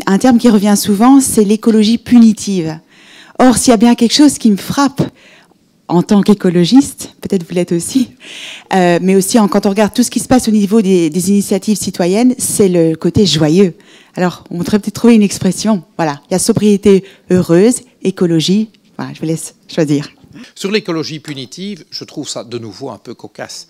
un terme qui revient souvent, c'est l'écologie punitive. Or, s'il y a bien quelque chose qui me frappe en tant qu'écologiste, peut-être vous l'êtes aussi, mais aussi quand on regarde tout ce qui se passe au niveau des initiatives citoyennes, c'est le côté joyeux. Alors, on devrait peut-être trouver une expression. Voilà, il y a sobriété heureuse, écologie. Voilà, je vous laisse choisir. Sur l'écologie punitive, je trouve ça de nouveau un peu cocasse.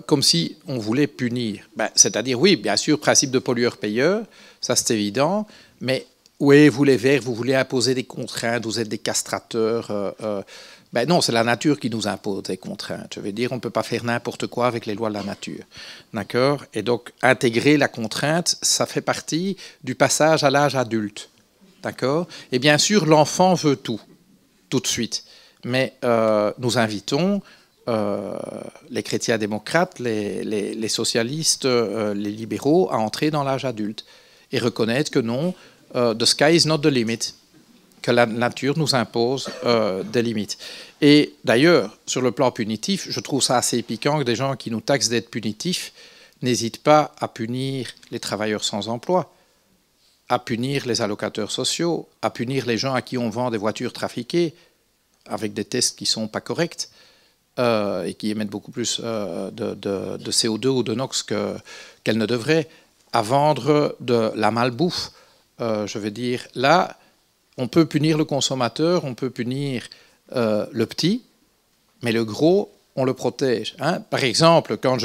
Comme si on voulait punir. C'est-à-dire, oui, bien sûr, principe de pollueur-payeur, ça c'est évident, mais oui, vous les Verts, vous voulez imposer des contraintes, vous êtes des castrateurs. Non, c'est la nature qui nous impose des contraintes. Je veux dire, on ne peut pas faire n'importe quoi avec les lois de la nature. D'accord? Et donc, intégrer la contrainte, ça fait partie du passage à l'âge adulte. D'accord? Et bien sûr, l'enfant veut tout de suite. Mais nous invitons les chrétiens démocrates, les socialistes, les libéraux à entrer dans l'âge adulte et reconnaître que non, the sky is not the limit, que la nature nous impose des limites. Et d'ailleurs, sur le plan punitif, je trouve ça assez piquant que des gens qui nous taxent d'être punitifs n'hésitent pas à punir les travailleurs sans emploi, à punir les allocateurs sociaux, à punir les gens à qui on vend des voitures trafiquées avec des tests qui ne sont pas corrects et qui émettent beaucoup plus de CO2 ou de NOx qu'elles ne devraient, à vendre de la malbouffe. Je veux dire, là, on peut punir le consommateur, on peut punir le petit, mais le gros, on le protège. Hein. Par exemple, quand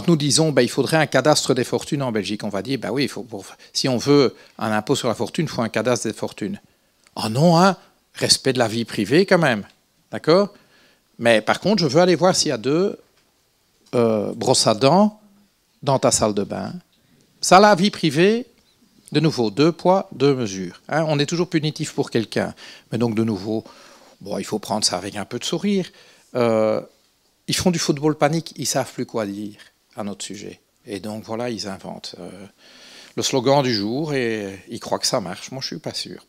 nous disons il faudrait un cadastre des fortunes en Belgique, on va dire oui, si on veut un impôt sur la fortune, il faut un cadastre des fortunes. Oh non, hein, respect de la vie privée quand même, d'accord? Mais par contre, je veux aller voir s'il y a 2 brosses à dents dans ta salle de bain. Ça, la vie privée, de nouveau, 2 poids, 2 mesures. Hein, on est toujours punitif pour quelqu'un. Mais donc, de nouveau, il faut prendre ça avec un peu de sourire. Ils font du football panique, ils ne savent plus quoi dire à notre sujet. Et donc, voilà, ils inventent le slogan du jour et ils croient que ça marche. Moi, je ne suis pas sûr.